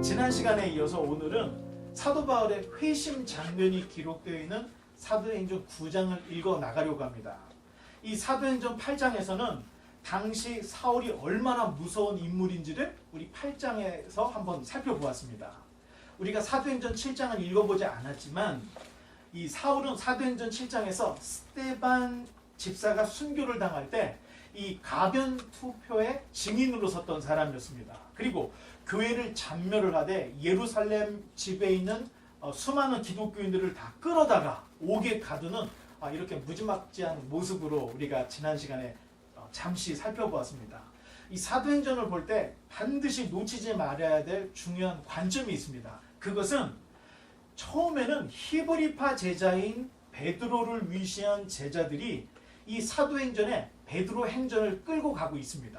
지난 시간에 이어서 오늘은 사도 바울의 회심 장면이 기록되어 있는 사도행전 9장을 읽어 나가려고 합니다. 이 사도행전 8장에서는 당시 사울이 얼마나 무서운 인물인지를 우리 8장에서 한번 살펴보았습니다. 우리가 사도행전 7장을 읽어보지 않았지만 이 사울은 사도행전 7장에서 스데반 집사가 순교를 당할 때 이 가변 투표의 증인으로 섰던 사람이었습니다. 그리고 교회를 잔멸을 하되 예루살렘 집에 있는 수많은 기독교인들을 다 끌어다가 옥에 가두는 이렇게 무지막지한 모습으로 우리가 지난 시간에 잠시 살펴보았습니다. 이 사도행전을 볼 때 반드시 놓치지 말아야 될 중요한 관점이 있습니다. 그것은 처음에는 히브리파 제자인 베드로를 위시한 제자들이 이 사도행전에 베드로 행전을 끌고 가고 있습니다.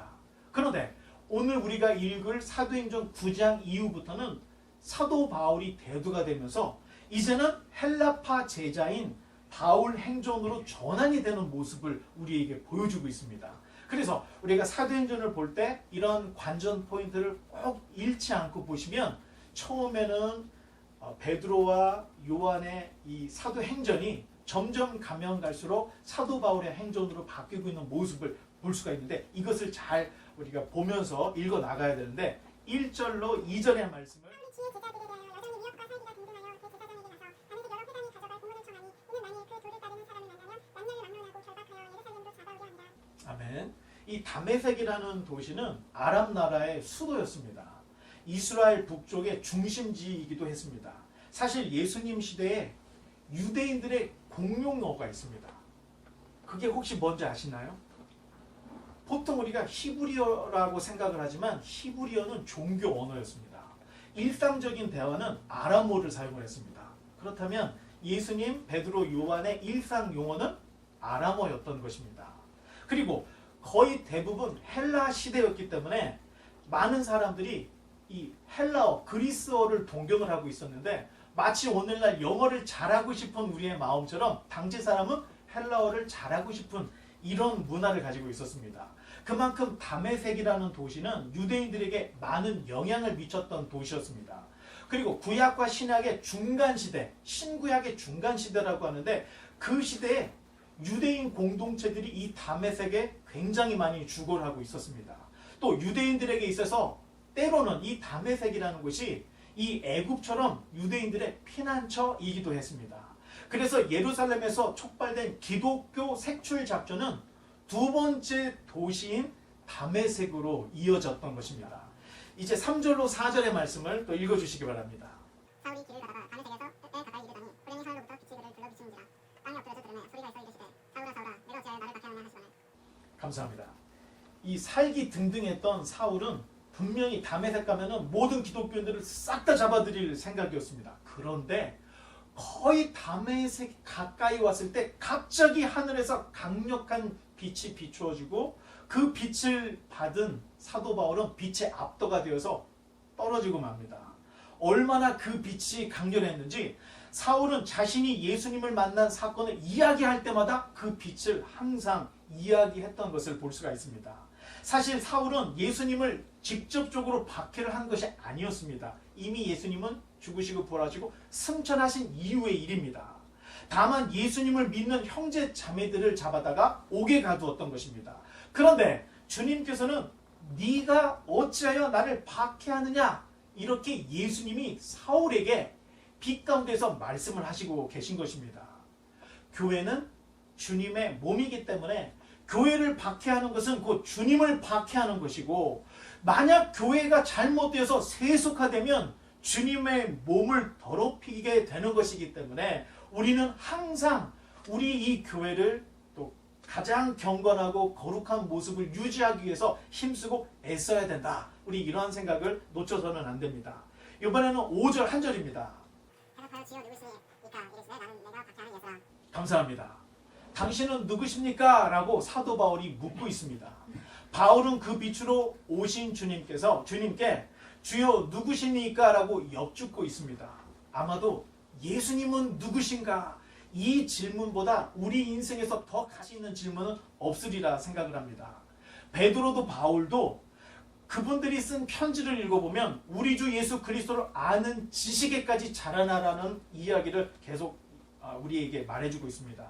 그런데 오늘 우리가 읽을 사도행전 9장 이후부터는 사도 바울이 대두가 되면서 이제는 헬라파 제자인 바울 행전으로 전환이 되는 모습을 우리에게 보여주고 있습니다. 그래서 우리가 사도행전을 볼 때 이런 관전 포인트를 꼭 잃지 않고 보시면 처음에는 베드로와 요한의 이 사도행전이 점점 가면 갈수록 사도 바울의 행전으로 바뀌고 있는 모습을 볼 수가 있는데 이것을 잘 우리가 보면서 읽어 나가야 되는데 1절로 2절의 말씀을 아멘. 이 다메섹이라는 도시는 아람 나라의 수도였습니다. 이스라엘 북쪽의 중심지이기도 했습니다. 사실 예수님 시대에 유대인들의 공용어가 있습니다. 그게 혹시 뭔지 아시나요? 보통 우리가 히브리어라고 생각을 하지만 히브리어는 종교 언어였습니다. 일상적인 대화는 아람어를 사용을 했습니다. 그렇다면 예수님, 베드로, 요한의 일상 용어는 아람어였던 것입니다. 그리고 거의 대부분 헬라 시대였기 때문에 많은 사람들이 이 헬라어, 그리스어를 동경을 하고 있었는데 마치 오늘날 영어를 잘하고 싶은 우리의 마음처럼 당시 사람은 헬라어를 잘하고 싶은 이런 문화를 가지고 있었습니다. 그만큼 다메섹이라는 도시는 유대인들에게 많은 영향을 미쳤던 도시였습니다. 그리고 구약과 신약의 중간시대, 신구약의 중간시대라고 하는데 그 시대에 유대인 공동체들이 이 다메섹에 굉장히 많이 주거를 하고 있었습니다. 또 유대인들에게 있어서 때로는 이 다메섹이라는 곳이 이 애굽처럼 유대인들의 피난처이기도 했습니다. 그래서 예루살렘에서 촉발된 기독교 색출 작전은 두 번째 도시인 다메섹으로 이어졌던 것입니다. 이제 3절로 4절의 말씀을 또 읽어주시기 바랍니다. 사울이 길을 가다가 다메섹에서 때에 가까이 이르더니 불행히 하늘로부터 빛이 그를 둘러비치는지라 땅이 엎드려져 들으매 소리가 있어 이르시되 사울아 사울아 내가 어찌하여 나를 박해하느냐 하시더니 감사합니다. 이 살기 등등했던 사울은 분명히 다메섹 가면은 모든 기독교인들을 싹 다 잡아들일 생각이었습니다. 그런데 거의 다메섹 가까이 왔을 때 갑자기 하늘에서 강력한 빛이 비추어지고 그 빛을 받은 사도 바울은 빛의 압도가 되어서 떨어지고 맙니다. 얼마나 그 빛이 강렬했는지 사울은 자신이 예수님을 만난 사건을 이야기할 때마다 그 빛을 항상 이야기했던 것을 볼 수가 있습니다. 사실 사울은 예수님을 직접적으로 박해를 한 것이 아니었습니다. 이미 예수님은 죽으시고 부활하시고 승천하신 이후의 일입니다. 다만 예수님을 믿는 형제 자매들을 잡아다가 옥에 가두었던 것입니다. 그런데 주님께서는 네가 어찌하여 나를 박해하느냐 이렇게 예수님이 사울에게 빛 가운데서 말씀을 하시고 계신 것입니다. 교회는 주님의 몸이기 때문에 교회를 박해하는 것은 곧 주님을 박해하는 것이고 만약 교회가 잘못되어서 세속화되면 주님의 몸을 더럽히게 되는 것이기 때문에 우리는 항상 우리 이 교회를 또 가장 경건하고 거룩한 모습을 유지하기 위해서 힘쓰고 애써야 된다. 우리 이러한 생각을 놓쳐서는 안 됩니다. 이번에는 5절 한 절입니다. 대답하여 지어 누구시니까 이르시되 나는 내가 박해하는 예수라. 감사합니다. 당신은 누구십니까? 라고 사도 바울이 묻고 있습니다. 바울은 그 빛으로 오신 주님께 주여 누구십니까? 라고 여쭙고 있습니다. 아마도 예수님은 누구신가? 이 질문보다 우리 인생에서 더 가치 있는 질문은 없으리라 생각을 합니다. 베드로도 바울도 그분들이 쓴 편지를 읽어보면 우리 주 예수 그리스도를 아는 지식에까지 자라나라는 이야기를 계속 우리에게 말해주고 있습니다.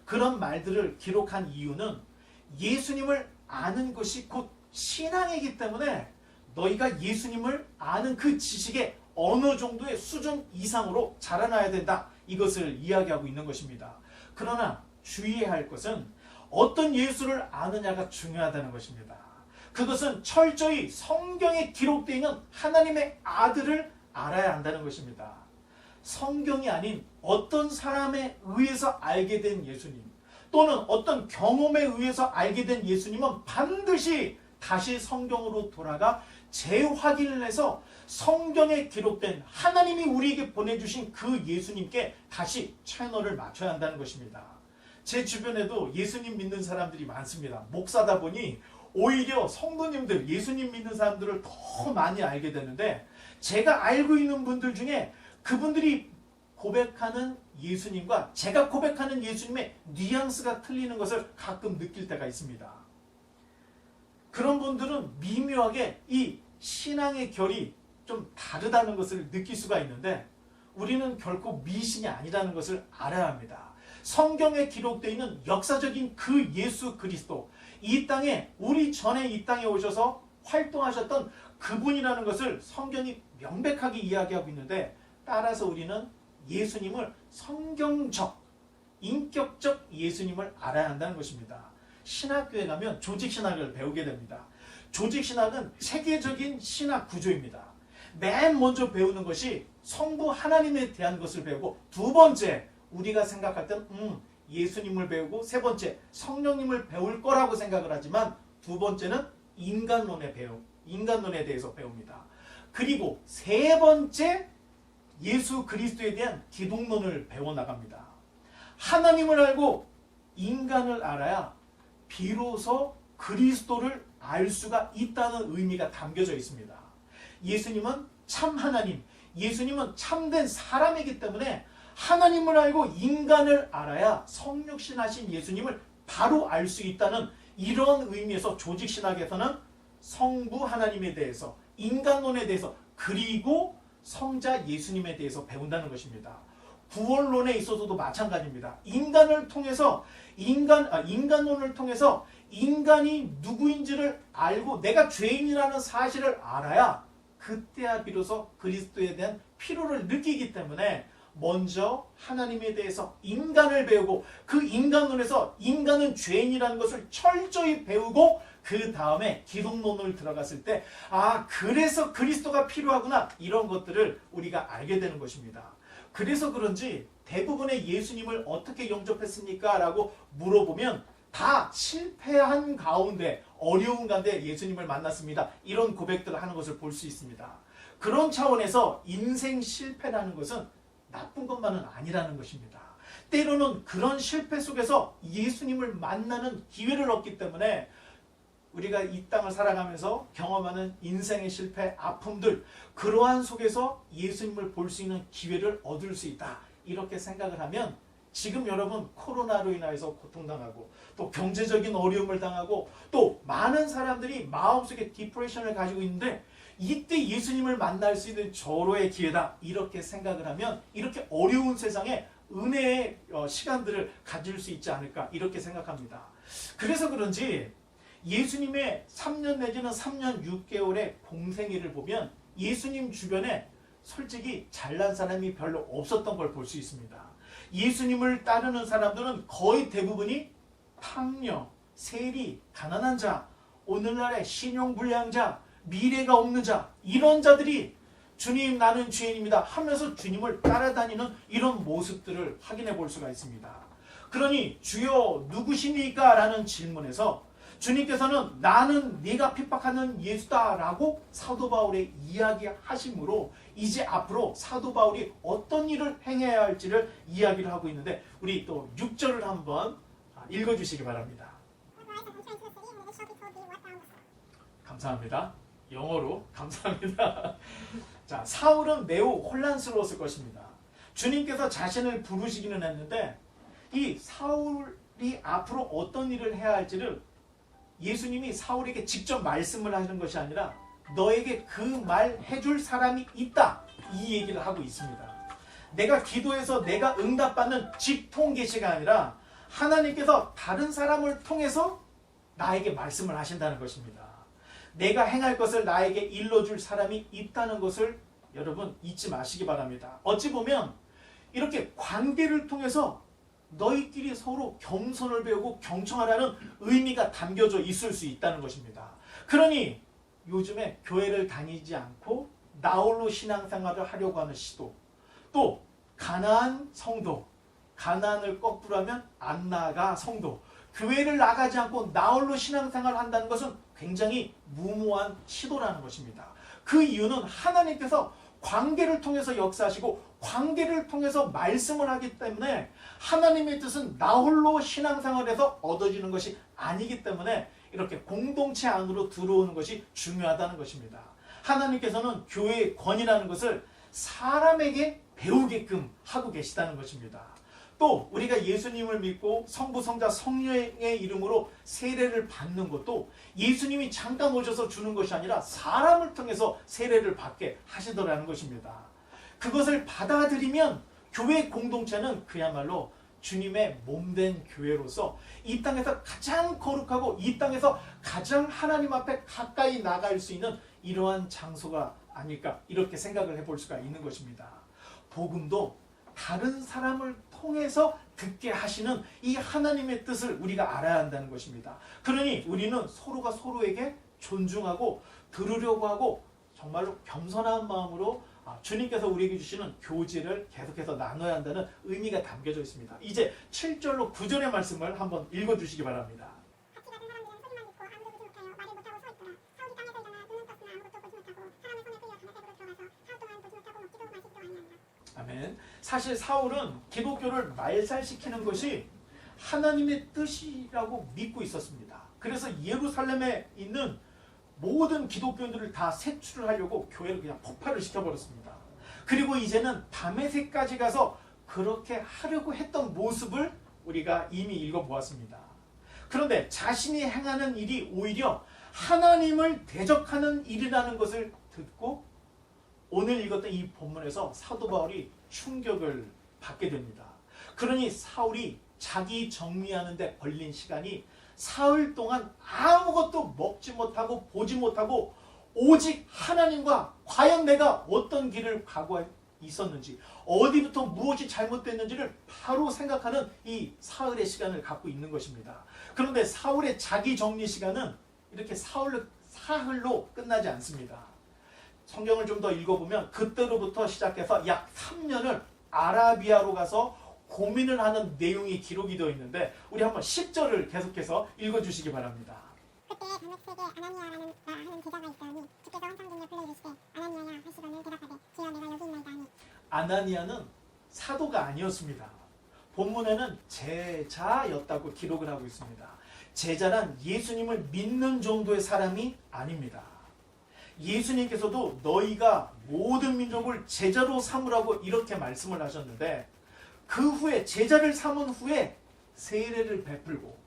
그런 말들을 기록한 이유는 예수님을 아는 것이 곧 신앙이기 때문에 너희가 예수님을 아는 그 지식에 어느 정도의 수준 이상으로 자라나야 된다. 이것을 이야기하고 있는 것입니다. 그러나 주의해야 할 것은 어떤 예수를 아느냐가 중요하다는 것입니다. 그것은 철저히 성경에 기록되어 있는 하나님의 아들을 알아야 한다는 것입니다. 성경이 아닌 어떤 사람에 의해서 알게 된 예수님 또는 어떤 경험에 의해서 알게 된 예수님은 반드시 다시 성경으로 돌아가 재확인을 해서 성경에 기록된 하나님이 우리에게 보내주신 그 예수님께 다시 채널을 맞춰야 한다는 것입니다. 제 주변에도 예수님 믿는 사람들이 많습니다. 목사다 보니 오히려 성도님들, 예수님 믿는 사람들을 더 많이 알게 되는데 제가 알고 있는 분들 중에 그분들이 고백하는 예수님과 제가 고백하는 예수님의 뉘앙스가 틀리는 것을 가끔 느낄 때가 있습니다. 그런 분들은 미묘하게 이 신앙의 결이 좀 다르다는 것을 느낄 수가 있는데 우리는 결코 미신이 아니라는 것을 알아야 합니다. 성경에 기록되어 있는 역사적인 그 예수 그리스도, 이 땅에 우리 전에 이 땅에 오셔서 활동하셨던 그분이라는 것을 성경이 명백하게 이야기하고 있는데 따라서 우리는 예수님을 성경적, 인격적 예수님을 알아야 한다는 것입니다. 신학교에 가면 조직신학을 배우게 됩니다. 조직신학은 세계적인 신학 구조입니다. 맨 먼저 배우는 것이 성부 하나님에 대한 것을 배우고 두 번째 우리가 생각할 땐 예수님을 배우고 세 번째 성령님을 배울 거라고 생각을 하지만 두 번째는 인간론에 대해서 배웁니다. 그리고 세 번째 예수 그리스도에 대한 기독론을 배워나갑니다. 하나님을 알고 인간을 알아야 비로소 그리스도를 알 수가 있다는 의미가 담겨져 있습니다. 예수님은 참 하나님, 예수님은 참된 사람이기 때문에 하나님을 알고 인간을 알아야 성육신하신 예수님을 바로 알 수 있다는 이런 의미에서 조직신학에서는 성부 하나님에 대해서, 인간론에 대해서, 그리고 성자 예수님에 대해서 배운다는 것입니다. 구원론에 있어서도 마찬가지입니다. 인간론을 통해서 인간이 누구인지를 알고 내가 죄인이라는 사실을 알아야 그때야 비로소 그리스도에 대한 필요를 느끼기 때문에 먼저 하나님에 대해서 인간을 배우고 그 인간론에서 인간은 죄인이라는 것을 철저히 배우고 그 다음에 기독론을 들어갔을 때 그래서 그리스도가 필요하구나 이런 것들을 우리가 알게 되는 것입니다. 그래서 그런지 대부분의 예수님을 어떻게 영접했습니까? 라고 물어보면 다 실패한 가운데 어려운 가운데 예수님을 만났습니다. 이런 고백들을 하는 것을 볼 수 있습니다. 그런 차원에서 인생 실패라는 것은 나쁜 것만은 아니라는 것입니다. 때로는 그런 실패 속에서 예수님을 만나는 기회를 얻기 때문에 우리가 이 땅을 살아가면서 경험하는 인생의 실패, 아픔들 그러한 속에서 예수님을 볼 수 있는 기회를 얻을 수 있다. 이렇게 생각을 하면 지금 여러분 코로나로 인하여서 고통당하고 또 경제적인 어려움을 당하고 또 많은 사람들이 마음속에 디프레션을 가지고 있는데 이때 예수님을 만날 수 있는 절호의 기회다. 이렇게 생각을 하면 이렇게 어려운 세상에 은혜의 시간들을 가질 수 있지 않을까 이렇게 생각합니다. 그래서 그런지 예수님의 3년 내지는 3년 6개월의 공생애를 보면 예수님 주변에 솔직히 잘난 사람이 별로 없었던 걸 볼 수 있습니다. 예수님을 따르는 사람들은 거의 대부분이 탕녀, 세리, 가난한 자, 오늘날의 신용불량자, 미래가 없는 자 이런 자들이 주님 나는 죄인입니다 하면서 주님을 따라다니는 이런 모습들을 확인해 볼 수가 있습니다. 그러니 주여 누구십니까? 라는 질문에서 주님께서는 나는 네가 핍박하는 예수다 라고 사도 바울의 이야기하심으로 이제 앞으로 사도 바울이 어떤 일을 행해야 할지를 이야기를 하고 있는데 우리 또 6절을 한번 읽어주시기 바랍니다. 감사합니다. 영어로 감사합니다. 자, 사울은 매우 혼란스러웠을 것입니다. 주님께서 자신을 부르시기는 했는데 이 사울이 앞으로 어떤 일을 해야 할지를 예수님이 사울에게 직접 말씀을 하는 것이 아니라 너에게 그 말 해줄 사람이 있다. 이 얘기를 하고 있습니다. 내가 기도해서 내가 응답받는 직통 계시가 아니라 하나님께서 다른 사람을 통해서 나에게 말씀을 하신다는 것입니다. 내가 행할 것을 나에게 일러줄 사람이 있다는 것을 여러분 잊지 마시기 바랍니다. 어찌 보면 이렇게 관계를 통해서 너희끼리 서로 겸손을 배우고 경청하라는 의미가 담겨져 있을 수 있다는 것입니다. 그러니 요즘에 교회를 다니지 않고 나홀로 신앙생활을 하려고 하는 시도, 또 가난한 성도, 가난을 거꾸로 하면 안 나가 성도, 교회를 나가지 않고 나홀로 신앙생활을 한다는 것은 굉장히 무모한 시도라는 것입니다. 그 이유는 하나님께서 관계를 통해서 역사하시고 관계를 통해서 말씀을 하기 때문에 하나님의 뜻은 나홀로 신앙생활에서 얻어지는 것이 아니기 때문에 이렇게 공동체 안으로 들어오는 것이 중요하다는 것입니다. 하나님께서는 교회의 권위라는 것을 사람에게 배우게끔 하고 계시다는 것입니다. 또 우리가 예수님을 믿고 성부, 성자, 성령의 이름으로 세례를 받는 것도 예수님이 잠깐 오셔서 주는 것이 아니라 사람을 통해서 세례를 받게 하시더라는 것입니다. 그것을 받아들이면 교회 공동체는 그야말로 주님의 몸된 교회로서 이 땅에서 가장 거룩하고 이 땅에서 가장 하나님 앞에 가까이 나갈 수 있는 이러한 장소가 아닐까, 이렇게 생각을 해볼 수가 있는 것입니다. 복음도 다른 사람을 통해서 듣게 하시는 이 하나님의 뜻을 우리가 알아야 한다는 것입니다. 그러니 우리는 서로가 서로에게 존중하고 들으려고 하고 정말로 겸손한 마음으로 주님께서 우리에게 주시는 교제를 계속해서 나눠야 한다는 의미가 담겨져 있습니다. 이제 7절로 9절의 말씀을 한번 읽어주시기 바랍니다. 같이 가던 사람들은 소리만 듣고 아무도 보지 못하여 말을 못하고 서 있더라. 사울이 땅에서 일어나 눈은 떴으나 아무것도 보지 못하고 사람의 손에 끌려 다메섹으로 들어가서 사흘 동안 보지 못하고 먹지도 마시지도 아니하니라. 아멘. 사실 사울은 기독교를 말살시키는 것이 하나님의 뜻이라고 믿고 있었습니다. 그래서 예루살렘에 있는 모든 기독교인들을 다 색출을 하려고 교회를 그냥 폭발을 시켜버렸습니다. 그리고 이제는 다메섹까지 가서 그렇게 하려고 했던 모습을 우리가 이미 읽어보았습니다. 그런데 자신이 행하는 일이 오히려 하나님을 대적하는 일이라는 것을 듣고 오늘 읽었던 이 본문에서 사도 바울이 충격을 받게 됩니다. 그러니 사울이 자기 정리하는 데 걸린 시간이 사흘 동안 아무것도 먹지 못하고 보지 못하고 오직 하나님과 과연 내가 어떤 길을 가고 있었는지, 어디부터 무엇이 잘못됐는지를 바로 생각하는 이 사흘의 시간을 갖고 있는 것입니다. 그런데 사울의 자기 정리 시간은 이렇게 사흘로 끝나지 않습니다. 성경을 좀 더 읽어보면 그때로부터 시작해서 약 3년을 아라비아로 가서 고민을 하는 내용이 기록이 되어 있는데 우리 한번 10절을 계속해서 읽어주시기 바랍니다. 그때 다메섹에 아나니아라는 하는 제자가 있더니 주께서 환상중에 불러 이르시되 아나니아야 하시거늘 대답하되 주여 내가 여기 있나이다 하니. 아나니아는 사도가 아니었습니다. 본문에는 제자였다고 기록을 하고 있습니다. 제자란 예수님을 믿는 정도의 사람이 아닙니다. 예수님께서도 너희가 모든 민족을 제자로 삼으라고 이렇게 말씀을 하셨는데 그 후에 제자를 삼은 후에 세례를 베풀고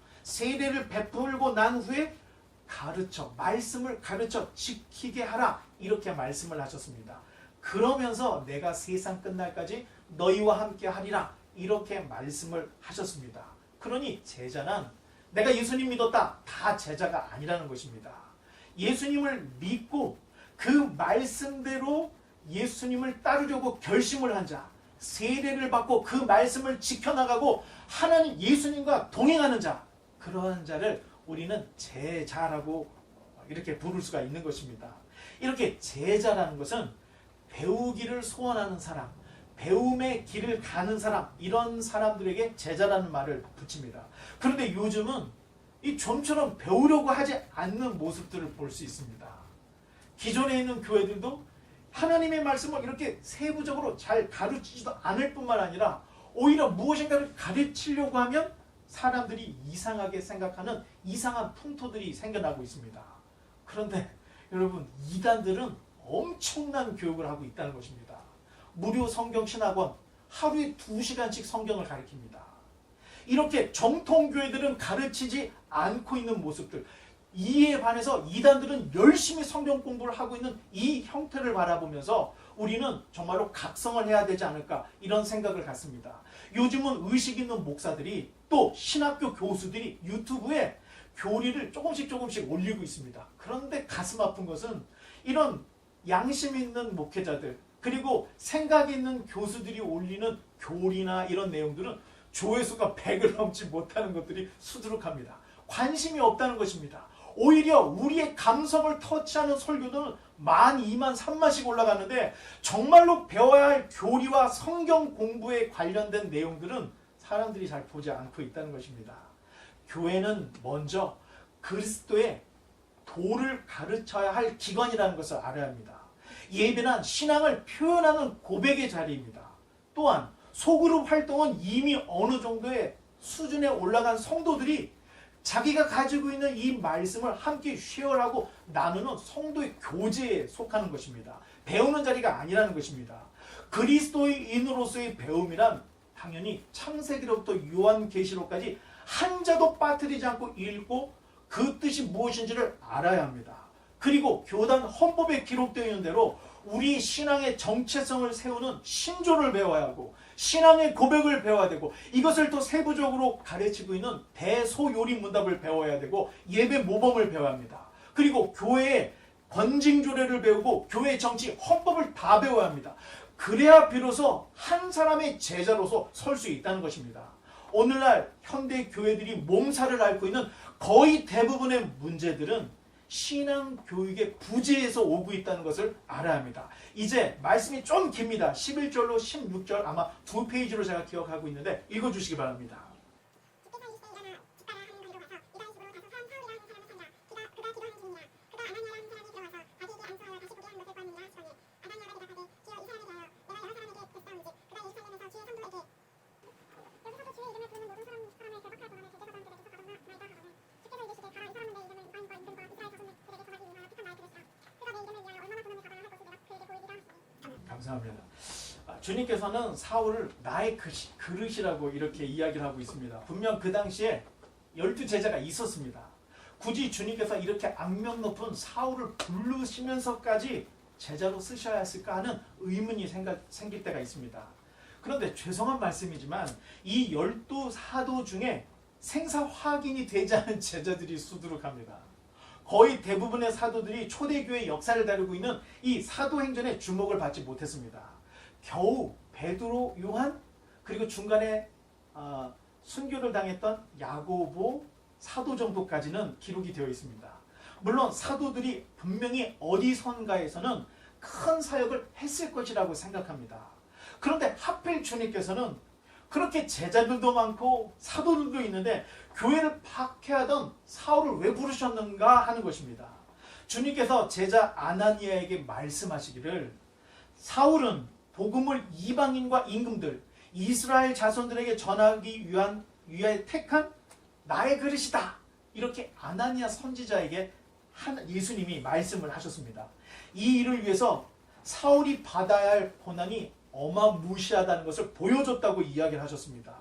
난 후에 말씀을 가르쳐 지키게 하라 이렇게 말씀을 하셨습니다. 그러면서 내가 세상 끝날까지 너희와 함께 하리라 이렇게 말씀을 하셨습니다. 그러니 제자는 내가 예수님 믿었다 다 제자가 아니라는 것입니다. 예수님을 믿고 그 말씀대로 예수님을 따르려고 결심을 한 자, 세례를 받고 그 말씀을 지켜나가고 하나님 예수님과 동행하는 자, 그러한 자를 우리는 제자라고 이렇게 부를 수가 있는 것입니다. 이렇게 제자라는 것은 배우기를 소원하는 사람, 배움의 길을 가는 사람, 이런 사람들에게 제자라는 말을 붙입니다. 그런데 요즘은 이 좀처럼 배우려고 하지 않는 모습들을 볼 수 있습니다. 기존에 있는 교회들도 하나님의 말씀을 이렇게 세부적으로 잘 가르치지도 않을 뿐만 아니라 오히려 무엇인가를 가르치려고 하면 사람들이 이상하게 생각하는 이상한 풍토들이 생겨나고 있습니다. 그런데 여러분, 이단들은 엄청난 교육을 하고 있다는 것입니다. 무료 성경 신학원, 하루에 2시간씩 성경을 가르칩니다. 이렇게 정통교회들은 가르치지 않고 있는 모습들, 이에 반해서 이단들은 열심히 성경 공부를 하고 있는 이 형태를 바라보면서 우리는 정말로 각성을 해야 되지 않을까 이런 생각을 갖습니다. 요즘은 의식 있는 목사들이 또 신학교 교수들이 유튜브에 교리를 조금씩 올리고 있습니다. 그런데 가슴 아픈 것은 이런 양심 있는 목회자들 그리고 생각 있는 교수들이 올리는 교리나 이런 내용들은 조회수가 100을 넘지 못하는 것들이 수두룩합니다. 관심이 없다는 것입니다. 오히려 우리의 감성을 터치하는 설교들은 10,000, 20,000, 30,000씩 올라가는데 정말로 배워야 할 교리와 성경 공부에 관련된 내용들은 사람들이 잘 보지 않고 있다는 것입니다. 교회는 먼저 그리스도의 도를 가르쳐야 할 기관이라는 것을 알아야 합니다. 예배는 신앙을 표현하는 고백의 자리입니다. 또한 소그룹 활동은 이미 어느 정도의 수준에 올라간 성도들이 자기가 가지고 있는 이 말씀을 함께 쉐어하고 나누는 성도의 교제에 속하는 것입니다. 배우는 자리가 아니라는 것입니다. 그리스도인으로서의 배움이란 당연히 창세기로부터 요한계시록까지 한자도 빠뜨리지 않고 읽고 그 뜻이 무엇인지를 알아야 합니다. 그리고 교단 헌법에 기록되어 있는 대로 우리 신앙의 정체성을 세우는 신조를 배워야 하고 신앙의 고백을 배워야 되고 이것을 더 세부적으로 가르치고 있는 대소요리문답을 배워야 되고 예배 모범을 배워야 합니다. 그리고 교회의 권징조례를 배우고 교회의 정치 헌법을 다 배워야 합니다. 그래야 비로소 한 사람의 제자로서 설 수 있다는 것입니다. 오늘날 현대 교회들이 몸살을 앓고 있는 거의 대부분의 문제들은 신앙 교육의 부재에서 오고 있다는 것을 알아야 합니다. 이제 말씀이 좀 깁니다. 11절로 16절 아마 2페이지로 제가 기억하고 있는데 읽어주시기 바랍니다. 감사합니다. 주님께서는 사울을 나의 그릇이라고 이렇게 이야기를 하고 있습니다. 분명 그 당시에 12제자가 있었습니다. 굳이 주님께서 이렇게 악명 높은 사울을 부르시면서까지 제자로 쓰셔야 했을까 하는 의문이 생길 때가 있습니다. 그런데 죄송한 말씀이지만 이 12사도 중에 생사 확인이 되지 않은 제자들이 수두룩합니다. 거의 대부분의 사도들이 초대교회 역사를 다루고 있는 이 사도행전에 주목을 받지 못했습니다. 겨우 베드로, 요한 그리고 중간에 순교를 당했던 야고보 사도 정도까지는 기록이 되어 있습니다. 물론 사도들이 분명히 어디선가에서는 큰 사역을 했을 것이라고 생각합니다. 그런데 하필 주님께서는 그렇게 제자들도 많고 사도들도 있는데 교회를 박해하던 사울을 왜 부르셨는가 하는 것입니다. 주님께서 제자 아나니아에게 말씀하시기를 사울은 복음을 이방인과 임금들 이스라엘 자손들에게 전하기 위하여 택한 나의 그릇이다. 이렇게 아나니아 선지자에게 예수님이 말씀을 하셨습니다. 이 일을 위해서 사울이 받아야 할 고난이 어마무시하다는 것을 보여줬다고 이야기를 하셨습니다.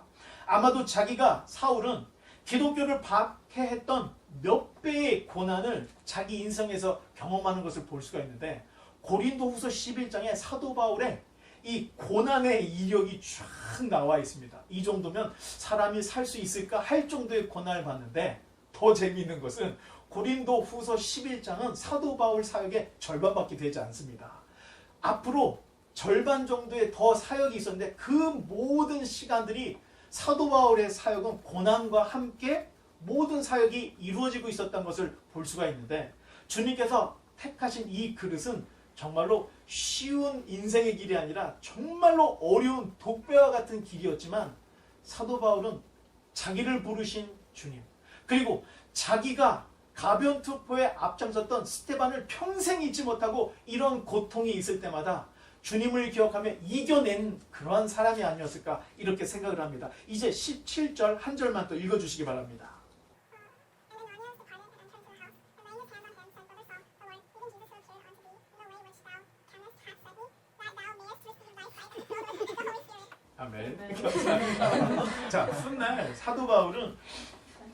아마도 자기가 사울은 기독교를 박해했던 몇 배의 고난을 자기 인생에서 경험하는 것을 볼 수가 있는데 고린도후서 11장에 사도 바울의 이 고난의 이력이 쫙 나와 있습니다. 이 정도면 사람이 살 수 있을까 할 정도의 고난을 받는데 더 재미있는 것은 고린도후서 11장은 사도 바울 사역의 절반밖에 되지 않습니다. 앞으로 절반 정도의 더 사역이 있었는데 그 모든 시간들이 사도 바울의 사역은 고난과 함께 모든 사역이 이루어지고 있었던 것을 볼 수가 있는데 주님께서 택하신 이 그릇은 정말로 쉬운 인생의 길이 아니라 정말로 어려운 독배와 같은 길이었지만 사도 바울은 자기를 부르신 주님 그리고 자기가 가변투포에 앞장섰던 스테반을 평생 잊지 못하고 이런 고통이 있을 때마다 주님을 기억하며 이겨낸 그러한 사람이 아니었을까 이렇게 생각을 합니다. 이제 17절 한 절만 또 읽어주시기 바랍니다. 아멘. 감사합니다. 자, 훗날 사도 바울은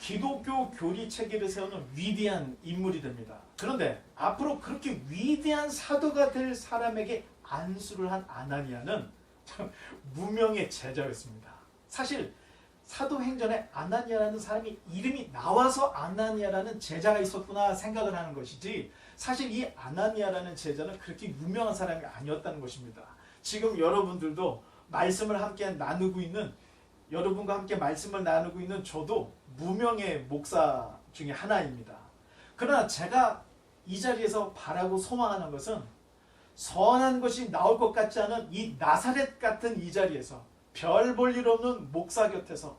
기독교 교리 체계를 세우는 위대한 인물이 됩니다. 그런데 앞으로 그렇게 위대한 사도가 될 사람에게 안수를 한 아나니아는 참 무명의 제자였습니다. 사실 사도행전에 아나니아라는 사람이 이름이 나와서 아나니아라는 제자가 있었구나 생각을 하는 것이지, 사실 이 아나니아라는 제자는 그렇게 유명한 사람이 아니었다는 것입니다. 지금 여러분들도 말씀을 함께 나누고 있는, 여러분과 함께 말씀을 나누고 있는 저도 무명의 목사 중에 하나입니다. 그러나 제가 이 자리에서 바라고 소망하는 것은 선한 것이 나올 것 같지 않은 이 나사렛 같은 이 자리에서 별 볼 일 없는 목사 곁에서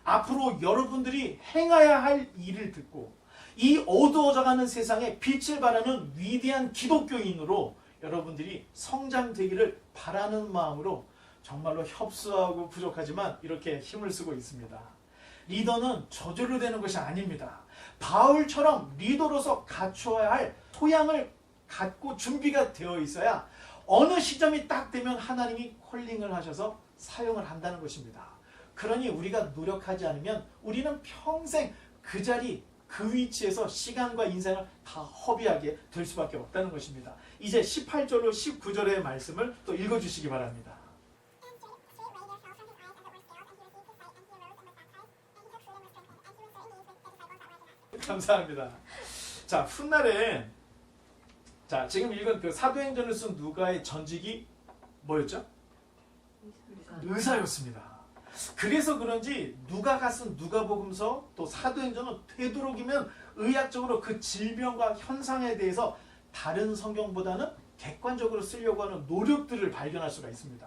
앞으로 여러분들이 행해야 할 일을 듣고 이 어두워져가는 세상에 빛을 발하는 위대한 기독교인으로 여러분들이 성장되기를 바라는 마음으로 정말로 협소하고 부족하지만 이렇게 힘을 쓰고 있습니다. 리더는 저절로 되는 것이 아닙니다. 바울처럼 리더로서 갖추어야 할 토양을 갖고 준비가 되어 있어야 어느 시점이 딱 되면 하나님이 콜링을 하셔서 사용을 한다는 것입니다. 그러니 우리가 노력하지 않으면 우리는 평생 그 자리, 그 위치에서 시간과 인생을 다 허비하게 될 수밖에 없다는 것입니다. 이제 18절로 19절의 말씀을 또 읽어주시기 바랍니다. 감사합니다. 자, 훗날에 자, 지금 읽은 그 사도행전을 쓴 누가의 전직이 뭐였죠? 의사였습니다. 그래서 그런지 누가가 쓴 누가복음서 또 사도행전은 되도록이면 의학적으로 그 질병과 현상에 대해서 다른 성경보다는 객관적으로 쓰려고 하는 노력들을 발견할 수가 있습니다.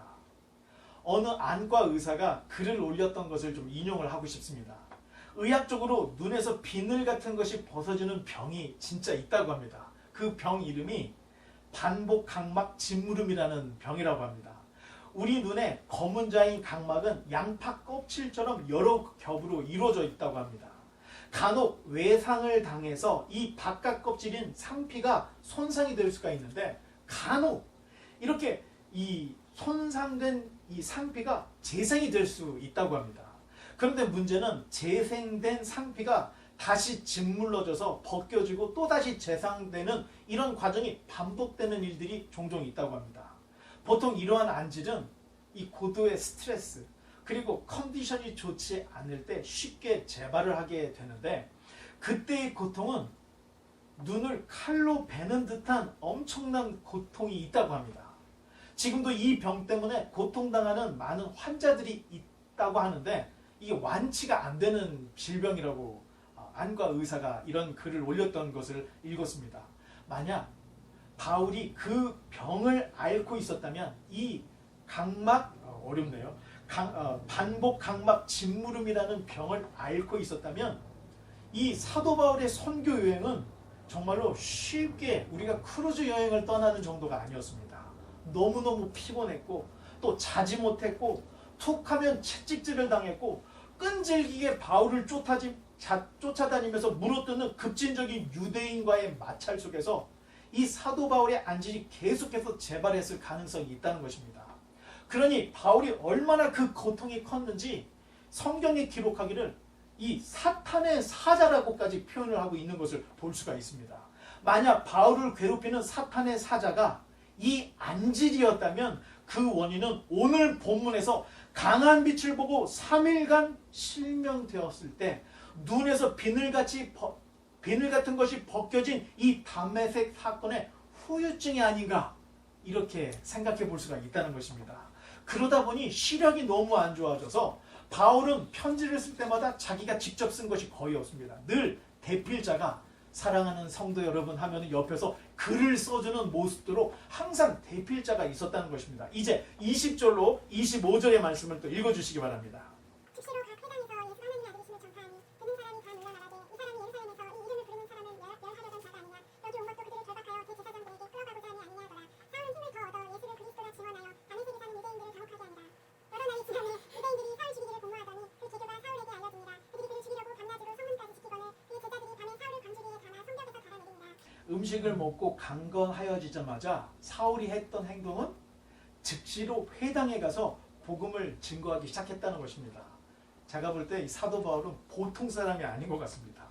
어느 안과 의사가 글을 올렸던 것을 좀 인용을 하고 싶습니다. 의학적으로 눈에서 비늘 같은 것이 벗어지는 병이 진짜 있다고 합니다. 그 병 이름이 반복각막 짓무름이라는 병이라고 합니다. 우리 눈에 검은 자인 각막은 양파 껍질처럼 여러 겹으로 이루어져 있다고 합니다. 간혹 외상을 당해서 이 바깥 껍질인 상피가 손상이 될 수가 있는데, 간혹 이렇게 이 손상된 이 상피가 재생이 될 수 있다고 합니다. 그런데 문제는 재생된 상피가 다시 짓물러져서 벗겨지고 또다시 재생되는 이런 과정이 반복되는 일들이 종종 있다고 합니다. 보통 이러한 안질은 이 고도의 스트레스 그리고 컨디션이 좋지 않을 때 쉽게 재발을 하게 되는데, 그때의 고통은 눈을 칼로 베는 듯한 엄청난 고통이 있다고 합니다. 지금도 이 병 때문에 고통당하는 많은 환자들이 있다고 하는데 이게 완치가 안 되는 질병이라고 안과 의사가 이런 글을 올렸던 것을 읽었습니다. 만약 바울이 그 병을 앓고 있었다면 이 각막 어렵네요. 반복 각막 짓무름이라는 병을 앓고 있었다면 이 사도 바울의 선교 여행은 정말로 쉽게 우리가 크루즈 여행을 떠나는 정도가 아니었습니다. 너무너무 피곤했고 또 자지 못했고 툭하면 채찍질을 당했고 끈질기게 바울을 쫓아다니면서 물어뜯는 급진적인 유대인과의 마찰 속에서 이 사도 바울의 안질이 계속해서 재발했을 가능성이 있다는 것입니다. 그러니 바울이 얼마나 그 고통이 컸는지 성경이 기록하기를 이 사탄의 사자라고까지 표현을 하고 있는 것을 볼 수가 있습니다. 만약 바울을 괴롭히는 사탄의 사자가 이 안질이었다면 그 원인은 오늘 본문에서 강한 빛을 보고 3일간 실명되었을 때 눈에서 비늘 같은 것이 벗겨진 이 담메색 사건의 후유증이 아닌가, 이렇게 생각해 볼 수가 있다는 것입니다. 그러다 보니 시력이 너무 안 좋아져서 바울은 편지를 쓸 때마다 자기가 직접 쓴 것이 거의 없습니다. 늘 대필자가 사랑하는 성도 여러분 하면 옆에서 글을 써주는 모습으로 항상 대필자가 있었다는 것입니다. 이제 20절로 25절의 말씀을 또 읽어주시기 바랍니다. 즉시로 각 회당에서 예수 하나님의 아들이심을 전파하니 듣는 사람이 다 놀라 말하되 이 사람이 예루살렘에서 이 이름을 부르는 사람을 멸하려던 자가 아니냐. 여기 온 것도 그들을 결박하여 대제사장들에게 끌어가고자 하니 아니냐더라. 사울은 힘을 더 얻어 예수를 그리스도라 증언하여 다메섹에 사는 유대인들을 당혹하게 하니라. 여러 날이 지나매 유대인들이 사울 죽이기를 공모하더니 그 계교가 사울에게 알려지니라. 그들이 그를 죽이려고 밤낮으로 성문까지 지키거늘 그 제자들이 밤에 사울을 관주리에 담아 성벽에서 달아내리니라. 음식을 먹고 강건하여지자마자 사울이 했던 행동은 즉시로 회당에 가서 복음을 증거하기 시작했다는 것입니다. 자, 제가 볼 때 이 사도 바울은 보통 사람이 아닌 것 같습니다.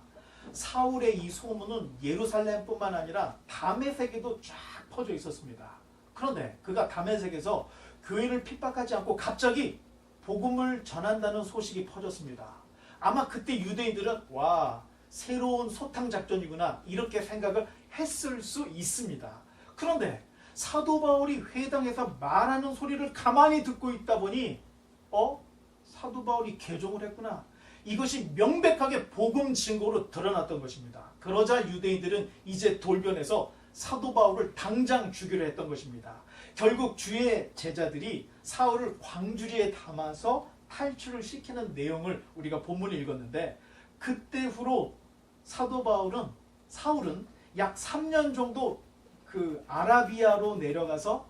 사울의 이 소문은 예루살렘뿐만 아니라 다메섹에도 쫙 퍼져 있었습니다. 그런데 그가 다메섹에서 교회를 핍박하지 않고 갑자기 복음을 전한다는 소식이 퍼졌습니다. 아마 그때 유대인들은 와, 새로운 소탕 작전이구나 이렇게 생각을 했을 수 있습니다. 그런데 사도 바울이 회당에서 말하는 소리를 가만히 듣고 있다 보니 사도 바울이 개종을 했구나. 이것이 명백하게 복음 증거로 드러났던 것입니다. 그러자 유대인들은 이제 돌변해서 사도 바울을 당장 죽이려 했던 것입니다. 결국 주의 제자들이 사울을 광주리에 담아서 탈출을 시키는 내용을 우리가 본문에 읽었는데, 그때 후로 사울은 약 3년 정도 그 아라비아로 내려가서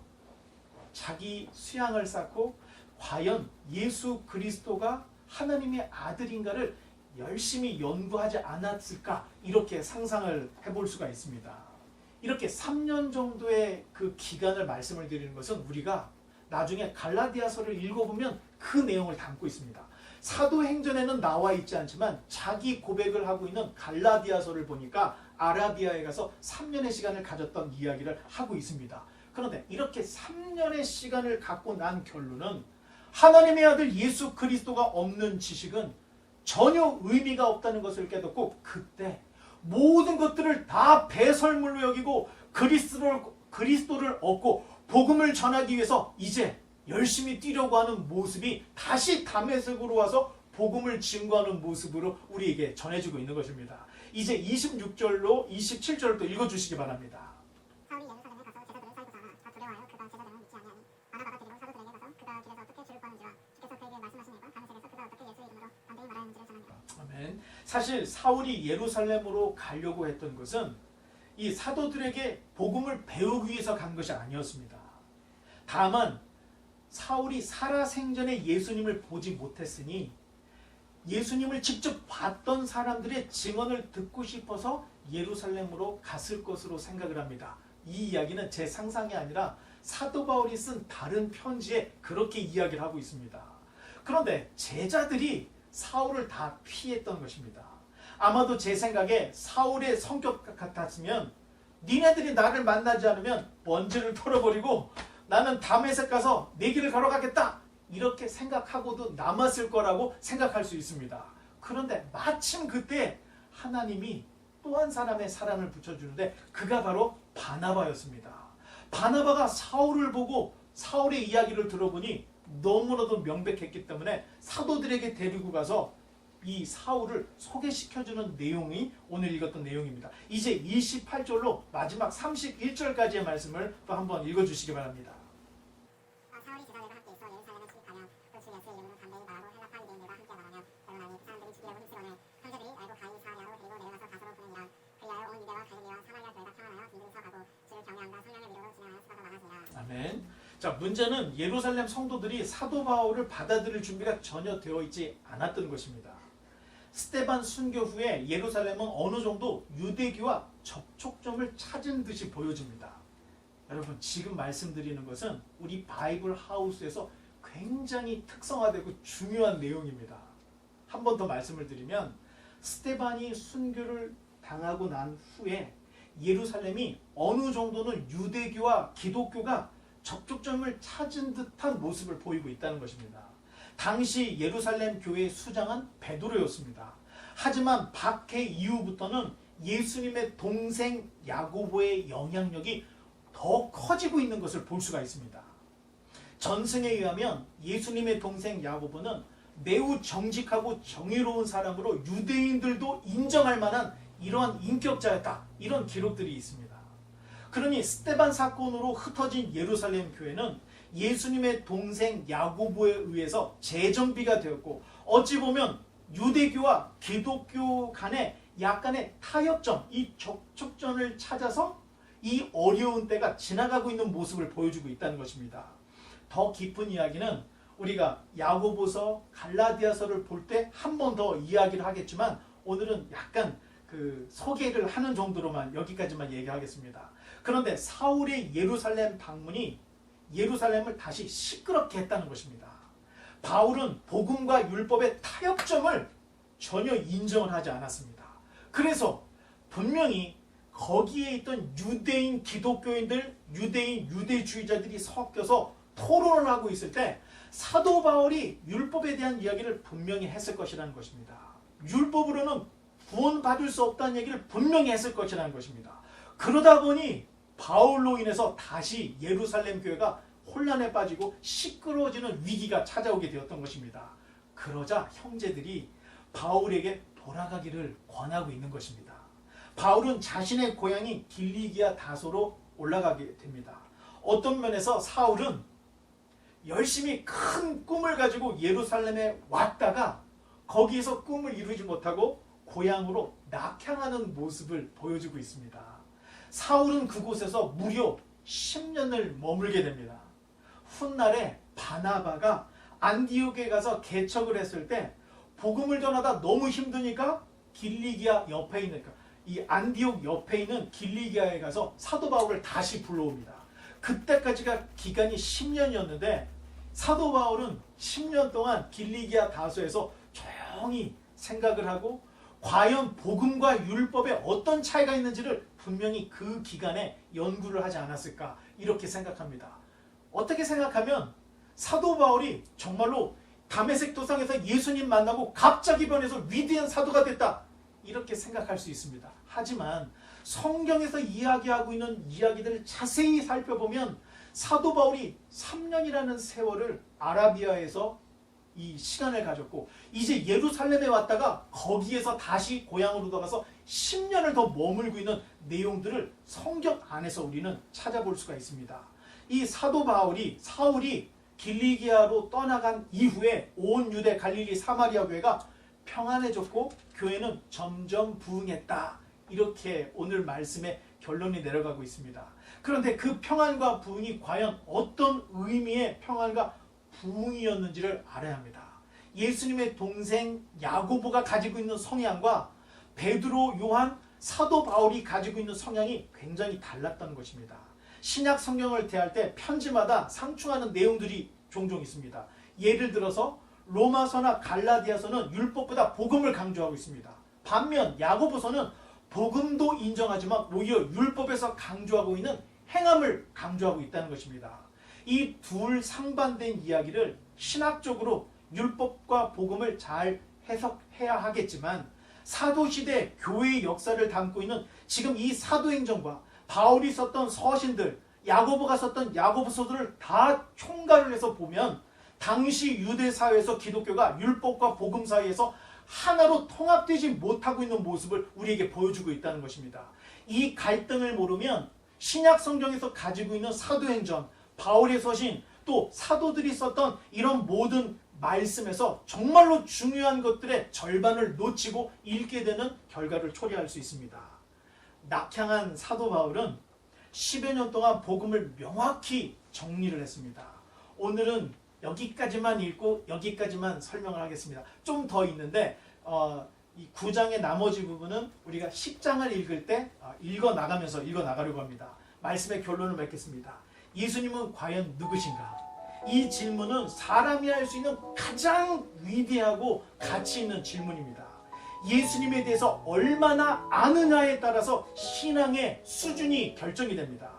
자기 수양을 쌓고 과연 예수 그리스도가 하나님의 아들인가를 열심히 연구하지 않았을까, 이렇게 상상을 해볼 수가 있습니다. 이렇게 3년 정도의 그 기간을 말씀을 드리는 것은 우리가 나중에 갈라디아서를 읽어보면 그 내용을 담고 있습니다. 사도행전에는 나와 있지 않지만 자기 고백을 하고 있는 갈라디아서를 보니까 아라비아에 가서 3년의 시간을 가졌던 이야기를 하고 있습니다. 그런데 이렇게 3년의 시간을 갖고 난 결론은 하나님의 아들 예수 그리스도가 없는 지식은 전혀 의미가 없다는 것을 깨닫고, 그때 모든 것들을 다 배설물로 여기고 그리스도를 얻고 복음을 전하기 위해서 이제 열심히 뛰려고 하는 모습이 다시 다메섹으로 와서 복음을 증거하는 모습으로 우리에게 전해지고 있는 것입니다. 이제 26절로 27절을 또 읽어주시기 바랍니다. 사울이 예루살렘에 가서 제자들을 살고자 다 두려워하여 그가 제자들은 믿지 아니하니 바나바가 데리고 사도들에게 가서 그가 길에서 어떻게 주를 구하는지와 주께서 그에게 말씀하신 일과 다메섹에서 그가 어떻게 예수의 이름으로 담대히 말하였는지를 전합니다. 아멘. 사실 사울이 예루살렘으로 가려고 했던 것은 이 사도들에게 복음을 배우기 위해서 간 것이 아니었습니다. 다만 사울이 살아생전에 예수님을 보지 못했으니 예수님을 직접 봤던 사람들의 증언을 듣고 싶어서 예루살렘으로 갔을 것으로 생각을 합니다. 이 이야기는 제 상상이 아니라 사도 바울이 쓴 다른 편지에 그렇게 이야기를 하고 있습니다. 그런데 제자들이 사울을 다 피했던 것입니다. 아마도 제 생각에 사울의 성격 같았으면 니네들이 나를 만나지 않으면 먼지를 털어버리고 나는 다메섹 가서 내 길을 걸어가겠다, 이렇게 생각하고도 남았을 거라고 생각할 수 있습니다. 그런데 마침 그때 하나님이 또 한 사람의 사랑을 붙여주는데 그가 바로 바나바였습니다. 바나바가 사울을 보고 사울의 이야기를 들어보니 너무나도 명백했기 때문에 사도들에게 데리고 가서 이 사울을 소개시켜주는 내용이 오늘 읽었던 내용입니다. 이제 28절로 마지막 31절까지의 말씀을 또 한번 읽어주시기 바랍니다. 사울이 제자들과 함께 있어 예루살렘에 출입하며 그 주 예수의 이름으로 담대히 말하고 헬라파 유대인들과 함께 말하며 그러나니 그 사람들이 죽이려고 힘쓰거늘 형제들이 알고 가히 사하랴로 데리고 내려가서 가서로 보내니라. 그리하여 온 유대와 갈릴리와 사마리아 교회가 평안하여 빈들서 가고 주를 경외함과 성령의 위로로 진행하여 수가가 많아지니라. 아멘. 자, 문제는 예루살렘 성도들이 사도 바울을 받아들일 준비가 전혀 되어 있지 않았던 것입니다. 스데반 순교 후에 예루살렘은 어느 정도 유대교와 접촉점을 찾은 듯이 보여집니다. 여러분, 지금 말씀드리는 것은 우리 바이블 하우스에서 굉장히 특성화되고 중요한 내용입니다. 한 번 더 말씀을 드리면, 스데반이 순교를 당하고 난 후에 예루살렘이 어느 정도는 유대교와 기독교가 접촉점을 찾은 듯한 모습을 보이고 있다는 것입니다. 당시 예루살렘 교회의 수장은 베드로였습니다. 하지만 박해 이후부터는 예수님의 동생 야고보의 영향력이 더 커지고 있는 것을 볼 수가 있습니다. 전승에 의하면 예수님의 동생 야고보는 매우 정직하고 정의로운 사람으로 유대인들도 인정할 만한 이러한 인격자였다, 이런 기록들이 있습니다. 그러니 스데반 사건으로 흩어진 예루살렘 교회는 예수님의 동생 야고보에 의해서 재정비가 되었고, 어찌 보면 유대교와 기독교 간의 약간의 타협점, 이 접촉점을 찾아서 이 어려운 때가 지나가고 있는 모습을 보여주고 있다는 것입니다. 더 깊은 이야기는 우리가 야고보서, 갈라디아서를 볼 때 한 번 더 이야기를 하겠지만 오늘은 약간 그 소개를 하는 정도로만 여기까지만 얘기하겠습니다. 그런데 사울의 예루살렘 방문이 예루살렘을 다시 시끄럽게 했다는 것입니다. 바울은 복음과 율법의 타협점을 전혀 인정을 하지 않았습니다. 그래서 분명히 거기에 있던 유대인 기독교인들, 유대인 유대주의자들이 섞여서 토론을 하고 있을 때 사도 바울이 율법에 대한 이야기를 분명히 했을 것이라는 것입니다. 율법으로는 구원받을 수 없다는 얘기를 분명히 했을 것이라는 것입니다. 그러다 보니 바울로 인해서 다시 예루살렘 교회가 혼란에 빠지고 시끄러워지는 위기가 찾아오게 되었던 것입니다. 그러자 형제들이 바울에게 돌아가기를 권하고 있는 것입니다. 바울은 자신의 고향인 길리기아 다소로 올라가게 됩니다. 어떤 면에서 사울은 열심히 큰 꿈을 가지고 예루살렘에 왔다가 거기에서 꿈을 이루지 못하고 고향으로 낙향하는 모습을 보여주고 있습니다. 사울은 그곳에서 무려 10년을 머물게 됩니다. 훗날에 바나바가 안디옥에 가서 개척을 했을 때 복음을 전하다 너무 힘드니까 길리기아 옆에 있는 이 안디옥 옆에 있는 길리기아에 가서 사도 바울을 다시 불러옵니다. 그때까지가 기간이 10년이었는데 사도 바울은 10년 동안 길리기아 다소에서 조용히 생각을 하고 과연 복음과 율법에 어떤 차이가 있는지를 분명히 그 기간에 연구를 하지 않았을까 이렇게 생각합니다. 어떻게 생각하면 사도 바울이 정말로 다메섹 도상에서 예수님 만나고 갑자기 변해서 위대한 사도가 됐다 이렇게 생각할 수 있습니다. 하지만 성경에서 이야기하고 있는 이야기들을 자세히 살펴보면 사도 바울이 3년이라는 세월을 아라비아에서 이 시간을 가졌고 이제 예루살렘에 왔다가 거기에서 다시 고향으로 돌아가서 10년을 더 머물고 있는 내용들을 성경 안에서 우리는 찾아볼 수가 있습니다. 이 사도 사울이 길리기아로 떠나간 이후에 온 유대 갈릴리 사마리아 교회가 평안해졌고 교회는 점점 부흥했다. 이렇게 오늘 말씀의 결론이 내려가고 있습니다. 그런데 그 평안과 부흥이 과연 어떤 의미의 평안과 부흥이었는지를 알아야 합니다. 예수님의 동생 야고보가 가지고 있는 성향과 베드로, 요한, 사도 바울이 가지고 있는 성향이 굉장히 달랐다는 것입니다. 신약 성경을 대할 때 편지마다 상충하는 내용들이 종종 있습니다. 예를 들어서 로마서나 갈라디아서는 율법보다 복음을 강조하고 있습니다. 반면 야고보서는 복음도 인정하지만 오히려 율법에서 강조하고 있는 행함을 강조하고 있다는 것입니다. 이 둘 상반된 이야기를 신학적으로 율법과 복음을 잘 해석해야 하겠지만 사도시대 교회의 역사를 담고 있는 지금 이 사도행전과 바울이 썼던 서신들, 야고보가 썼던 야고보서들을 다 총괄을 해서 보면 당시 유대 사회에서 기독교가 율법과 복음 사이에서 하나로 통합되지 못하고 있는 모습을 우리에게 보여주고 있다는 것입니다. 이 갈등을 모르면 신약 성경에서 가지고 있는 사도행전, 바울의 서신, 또 사도들이 썼던 이런 모든 말씀에서 정말로 중요한 것들의 절반을 놓치고 읽게 되는 결과를 초래할 수 있습니다. 낙향한 사도 바울은 10여 년 동안 복음을 명확히 정리를 했습니다. 오늘은 여기까지만 읽고 여기까지만 설명을 하겠습니다. 좀 더 있는데 이 9장의 나머지 부분은 우리가 10장을 읽을 때 읽어나가면서 읽어나가려고 합니다. 말씀의 결론을 맺겠습니다. 예수님은 과연 누구신가? 이 질문은 사람이 할 수 있는 가장 위대하고 가치 있는 질문입니다. 예수님에 대해서 얼마나 아느냐에 따라서 신앙의 수준이 결정이 됩니다.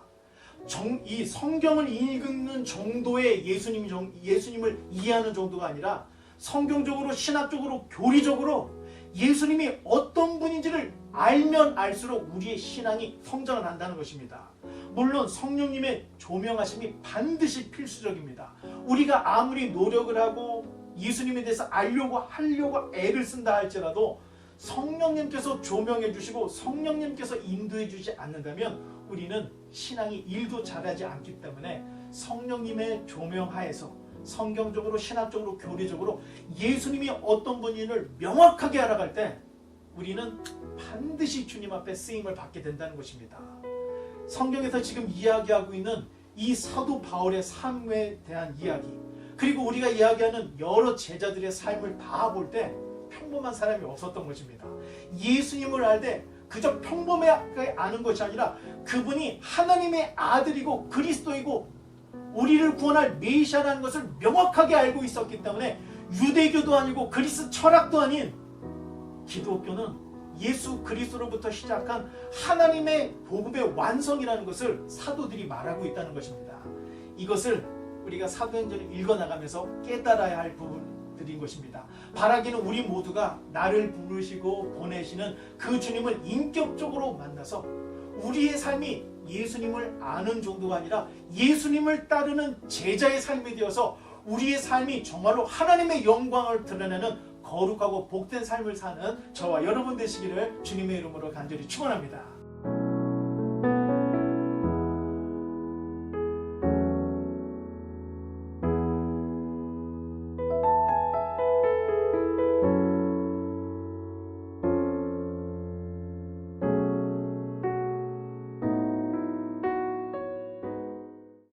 이 성경을 읽는 정도의 예수님을 이해하는 정도가 아니라 성경적으로, 신학적으로, 교리적으로 예수님이 어떤 분인지를 알면 알수록 우리의 신앙이 성장을 한다는 것입니다. 물론 성령님의 조명하심이 반드시 필수적입니다. 우리가 아무리 노력을 하고 예수님에 대해서 하려고 애를 쓴다 할지라도 성령님께서 조명해 주시고 성령님께서 인도해 주지 않는다면 우리는 신앙이 1도 자라지 않기 때문에 성령님의 조명하에서 성경적으로, 신학적으로, 교리적으로 예수님이 어떤 분인을 명확하게 알아갈 때 우리는 반드시 주님 앞에 쓰임을 받게 된다는 것입니다. 성경에서 지금 이야기하고 있는 이 사도 바울의 삶에 대한 이야기, 그리고 우리가 이야기하는 여러 제자들의 삶을 다 볼 때 평범한 사람이 없었던 것입니다. 예수님을 알 때 그저 평범하게 아는 것이 아니라 그분이 하나님의 아들이고 그리스도이고 우리를 구원할 메시아라는 것을 명확하게 알고 있었기 때문에 유대교도 아니고 그리스 철학도 아닌 기독교는 예수 그리스도로부터 시작한 하나님의 복음의 완성이라는 것을 사도들이 말하고 있다는 것입니다. 이것을 우리가 사도행전을 읽어나가면서 깨달아야 할 부분들인 것입니다. 바라기는 우리 모두가 나를 부르시고 보내시는 그 주님을 인격적으로 만나서 우리의 삶이 예수님을 아는 정도가 아니라 예수님을 따르는 제자의 삶이 되어서 우리의 삶이 정말로 하나님의 영광을 드러내는 거룩하고 복된 삶을 사는 저와 여러분 되시기를 주님의 이름으로 간절히 축원합니다.